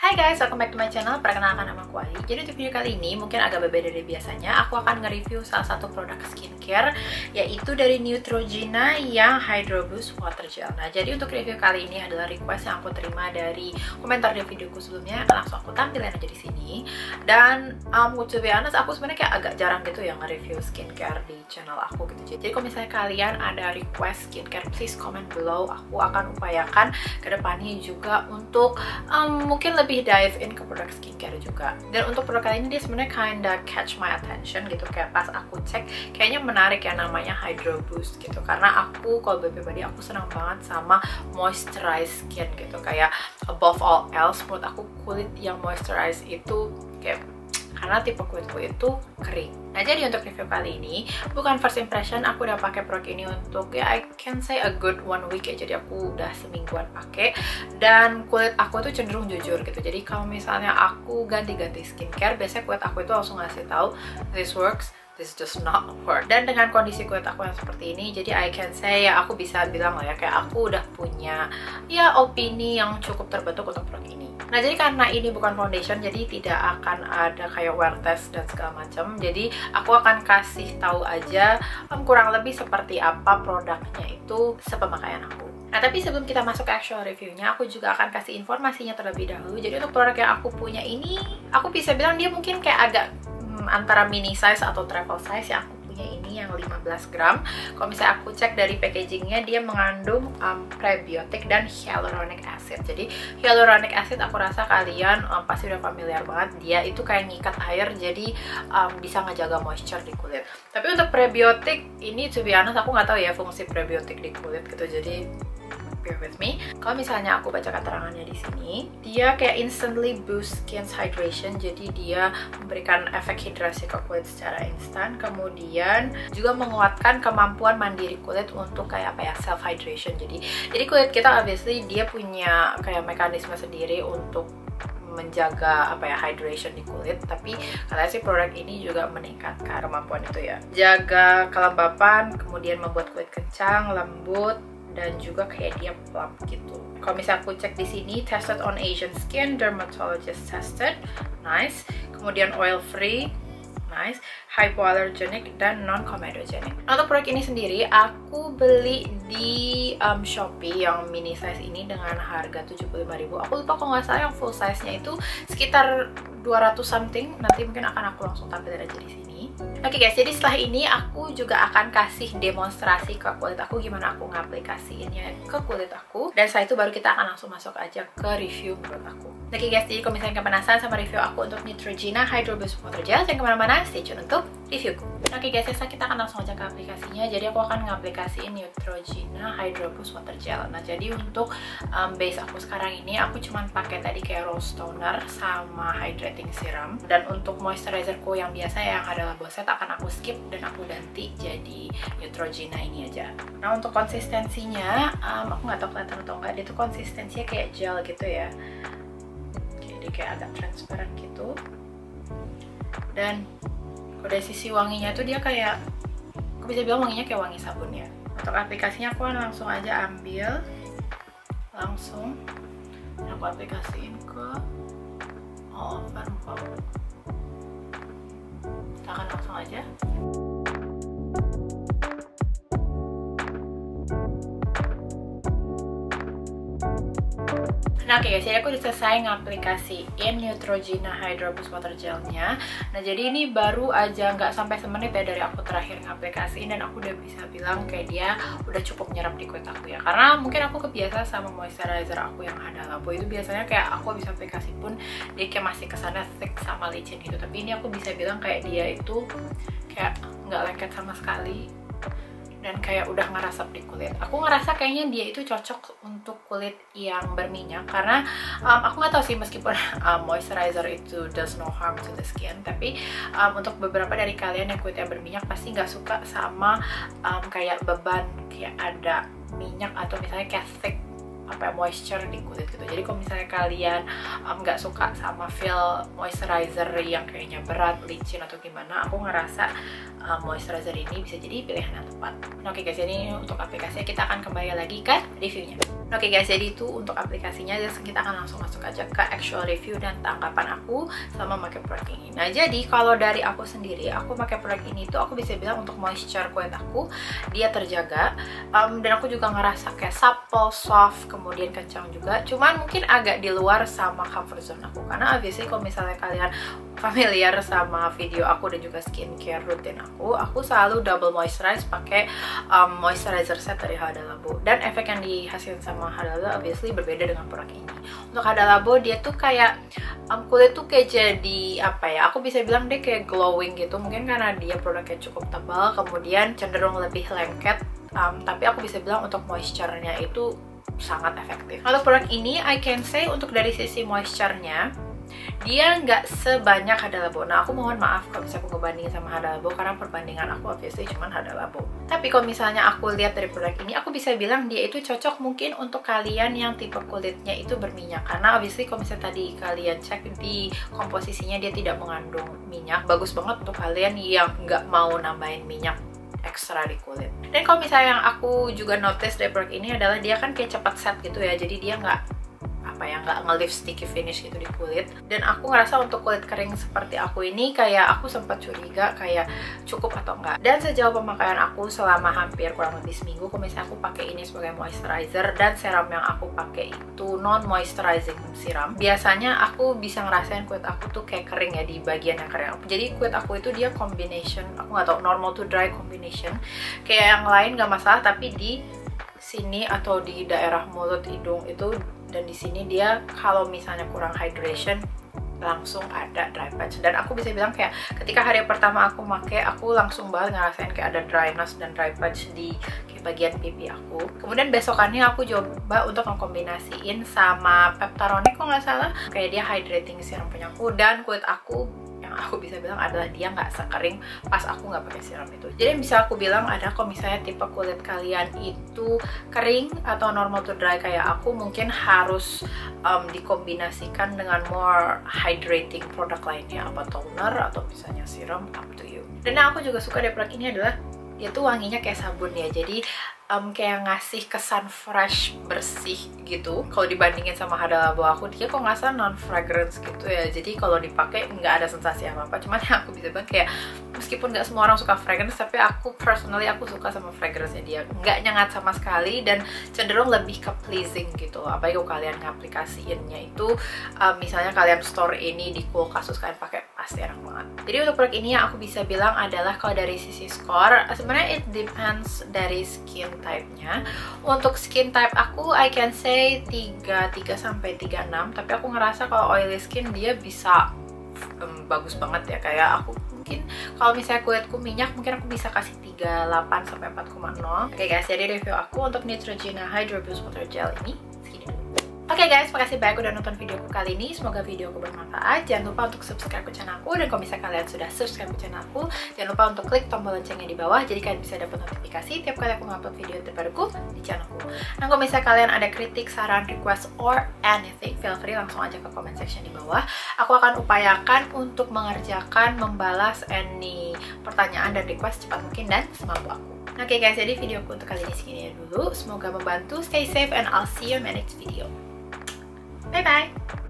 Hai guys, welcome back to my channel. Perkenalkan nama aku Ali. Jadi untuk video kali ini mungkin agak berbeda dari biasanya. Aku akan nge-review salah satu produk skincare, yaitu dari Neutrogena yang Hydro Boost Water Gel. Nah, jadi untuk review kali ini adalah request yang aku terima dari komentar di videoku sebelumnya. Langsung aku tampilin aja di sini. Dan to be honest, aku sebenarnya kayak agak jarang gitu ya nge-review skincare di channel aku gitu. Jadi kalau misalnya kalian ada request skincare, please comment below. Aku akan upayakan kedepannya juga untuk mungkin lebih dive in ke produk skincare juga. Dan untuk produk kali ini dia sebenarnya kinda catch my attention gitu, kayak pas aku cek kayaknya menarik ya, namanya Hydro Boost gitu. Karena aku kalau pribadi aku senang banget sama moisturize skin gitu, kayak above all else menurut aku kulit yang moisturize itu kayak, karena tipe kulitku itu kering. Nah, jadi untuk review kali ini bukan first impression, aku udah pakai produk ini untuk ya I can say a good 1 week ya. Jadi aku udah semingguan pakai dan kulit aku tuh cenderung jujur gitu. Jadi kalau misalnya aku ganti-ganti skincare, biasanya kulit aku itu langsung ngasih tahu this works, this does not work. Dan dengan kondisi kulit aku yang seperti ini, jadi I can say ya aku bisa bilang lah ya, kayak aku udah punya ya opini yang cukup terbentuk untuk produk ini. Nah, jadi karena ini bukan foundation, jadi tidak akan ada kayak wear test dan segala macam. Jadi aku akan kasih tahu aja kurang lebih seperti apa produknya itu sepemakaian aku. Nah, tapi sebelum kita masuk ke actual reviewnya, aku juga akan kasih informasinya terlebih dahulu. Jadi untuk produk yang aku punya ini, aku bisa bilang dia mungkin kayak agak antara mini size atau travel size. Yang aku punya ini yang 15 gram. Kalau misalnya aku cek dari packagingnya, dia mengandung prebiotik dan hyaluronic acid. Jadi hyaluronic acid aku rasa kalian pasti udah familiar banget. Dia itu kayak ngikat air, jadi bisa ngejaga moisture di kulit. Tapi untuk prebiotik ini, to be honest, aku nggak tahu ya fungsi prebiotik di kulit gitu. Jadi bear with me. Kalau misalnya aku baca keterangannya di sini, dia kayak instantly boost skin's hydration. Jadi dia memberikan efek hidrasi ke kulit secara instan. Kemudian juga menguatkan kemampuan mandiri kulit untuk kayak apa ya, self hydration. Jadi kulit kita obviously dia punya kayak mekanisme sendiri untuk menjaga apa ya, hydration di kulit. Tapi katanya sih produk ini juga meningkatkan kemampuan itu ya, jaga kelembapan, kemudian membuat kulit kencang, lembut, dan juga kayak dia plump gitu. Kalau misalnya aku cek di sini, tested on Asian skin, dermatologist tested, nice. Kemudian oil free, nice, hypoallergenic dan non comedogenic. Nah, untuk produk ini sendiri aku beli di Shopee yang mini size ini dengan harga 75.000. Aku lupa kalau nggak salah yang full size nya itu sekitar 200 something. Nanti mungkin akan aku langsung tampilin aja di sini. Oke guys, jadi setelah ini aku juga akan kasih demonstrasi ke kulit aku gimana aku ngaplikasiinnya ke kulit aku. Dan setelah itu baru kita akan langsung masuk aja ke review produk aku. Oke guys, jadi kalau misalnya penasaran sama review aku untuk Neutrogena Hydro Boost Water Gel, jangan kemana-mana, stay tune untuk reviewku. Oke guys, sekarang kita akan langsung aja ke aplikasinya. Jadi aku akan ngaplikasiin Neutrogena Hydro Boost Water Gel. Nah, jadi untuk base aku sekarang ini, aku cuman pakai tadi kayak rose toner sama hydrating serum. Dan untuk moisturizerku yang biasa yang adalah Bosset akan aku skip dan aku ganti jadi Neutrogena ini aja. Nah, untuk konsistensinya, aku nggak tahu kelihatan atau enggak, dia tuh konsistensinya kayak gel gitu ya. Jadi kayak agak transparan gitu. Dan dari sisi wanginya tuh dia kayak, aku bisa bilang wanginya kayak wangi sabun ya. Untuk aplikasinya aku langsung aja ambil, langsung aku aplikasiin ke all over muka. Kita akan langsung aja. Nah, oke guys, jadi aku udah selesai ngaplikasiin Neutrogena Hydro Boost Water Gelnya. Nah, jadi ini baru aja nggak sampai semenit ya dari aku terakhir ngaplikasiin, dan aku udah bisa bilang kayak dia udah cukup nyerap di kulit aku ya. Karena mungkin aku kebiasa sama moisturizer aku yang ada lampu itu biasanya kayak aku habis aplikasi pun dia kayak masih kesana thick sama licin gitu. Tapi ini aku bisa bilang kayak dia itu kayak nggak lengket sama sekali dan kayak udah ngerasap di kulit. Aku ngerasa kayaknya dia itu cocok untuk kulit yang berminyak, karena aku nggak tahu sih, meskipun moisturizer itu does no harm to the skin, tapi untuk beberapa dari kalian yang kulitnya berminyak pasti nggak suka sama kayak beban kayak ada minyak atau misalnya kayak thick apa moisture di kulit gitu. Jadi kalau misalnya kalian nggak suka sama feel moisturizer yang kayaknya berat, licin atau gimana, aku ngerasa moisturizer ini bisa jadi pilihan yang tepat. Oke guys, ini untuk aplikasinya kita akan kembali lagi ke reviewnya. Oke guys, jadi itu untuk aplikasinya. Dan kita akan langsung masuk aja ke actual review dan tanggapan aku selama pakai produk ini. Nah, jadi kalau dari aku sendiri, aku pakai produk ini tuh aku bisa bilang untuk moisture kulit aku dia terjaga, dan aku juga ngerasa kayak supple, soft, kemudian kencang juga. Cuman mungkin agak di luar sama comfort zone aku, karena obviously kalau misalnya kalian familiar sama video aku dan juga skincare rutin aku selalu double moisturize pakai moisturizer set dari Hada Labo, dan efek yang dihasilkan sama Hada Labo obviously berbeda dengan produk ini. Untuk Hada Labo dia tuh kayak kulit tuh kayak jadi apa ya, aku bisa bilang dia kayak glowing gitu, mungkin karena dia produknya cukup tebal, kemudian cenderung lebih lengket, tapi aku bisa bilang untuk moisture-nya itu sangat efektif. Untuk produk ini I can say untuk dari sisi moisture-nya dia nggak sebanyak Hada Labo. Nah, aku mohon maaf kalau bisa aku ngebandingin sama Hada Labo, karena perbandingan aku obviously cuman Hada Labo. Tapi kalau misalnya aku lihat dari produk ini, aku bisa bilang dia itu cocok mungkin untuk kalian yang tipe kulitnya itu berminyak, karena obviously kalau misalnya tadi kalian cek di komposisinya dia tidak mengandung minyak. Bagus banget untuk kalian yang nggak mau nambahin minyak ekstra di kulit. Dan kalau misalnya yang aku juga notice dari produk ini adalah dia kan kayak cepat set gitu ya, jadi dia nggak nge-leave sticky finish gitu di kulit. Dan aku ngerasa untuk kulit kering seperti aku ini, kayak aku sempat curiga kayak cukup atau enggak. Dan sejauh pemakaian aku selama hampir kurang lebih seminggu, kalau misalnya aku pakai ini sebagai moisturizer dan serum yang aku pakai itu non moisturizing serum, biasanya aku bisa ngerasain kulit aku tuh kayak kering ya di bagian yang kering. Jadi kulit aku itu dia combination, aku nggak tahu normal to dry combination, kayak yang lain nggak masalah, tapi di sini atau di daerah mulut hidung itu dan di sini dia kalau misalnya kurang hydration langsung ada dry patch. Dan aku bisa bilang kayak ketika hari pertama aku pakai, aku langsung banget ngerasain kayak ada dryness dan dry patch di bagian pipi aku. Kemudian besokannya aku coba untuk mengkombinasiin sama Peptaronic kok nggak salah, kayak dia hydrating serum punya aku, dan kulit aku yang aku bisa bilang adalah dia nggak sekering pas aku nggak pakai serum itu. Jadi yang bisa aku bilang ada kalau misalnya tipe kulit kalian itu kering atau normal to dry kayak aku, mungkin harus dikombinasikan dengan more hydrating produk lainnya, apa toner atau misalnya serum, up to you. Dan yang aku juga suka dari produk ini adalah dia tuh wanginya kayak sabun ya, jadi kayak ngasih kesan fresh, bersih gitu. Kalau dibandingin sama Hada Labo aku, dia kok nggak salah non fragrance gitu ya, jadi kalau dipakai nggak ada sensasi apa-apa. Cuman yang aku bisa bilang kayak meskipun nggak semua orang suka fragrance, tapi aku personally aku suka sama fragrance-nya dia, nggak nyengat sama sekali dan cenderung lebih ke pleasing gitu. Apalagi kalau kalian ngaplikasiinnya itu misalnya kalian store ini di kulkas terus kalian pakai, pasti enak banget. Jadi untuk produk ini yang aku bisa bilang adalah kalau dari sisi score, sebenarnya it depends dari skin type-nya. Untuk skin type aku I can say 3 sampai 36, tapi aku ngerasa kalau oily skin dia bisa bagus banget ya. Kayak aku mungkin kalau misalnya kulitku minyak, mungkin aku bisa kasih 38 sampai 4,0. Oke guys, jadi review aku untuk Neutrogena Hydro Boost Water Gel ini segini dulu. Oke guys, makasih banyak udah nonton videoku kali ini. Semoga videoku bermanfaat. Jangan lupa untuk subscribe ke channel aku, dan kalau misalnya kalian sudah subscribe ke channel aku, jangan lupa untuk klik tombol loncengnya di bawah, jadi kalian bisa dapat notifikasi tiap kali aku ngupload video terbaruku di channelku. Dan kalau misalnya kalian ada kritik, saran, request, or anything, feel free langsung aja ke comment section di bawah. Aku akan upayakan untuk mengerjakan, membalas any pertanyaan dan request cepat mungkin dan semampu aku. Oke guys, jadi videoku untuk kali ini segini dulu. Semoga membantu. Stay safe and I'll see you in my next video. Bye bye!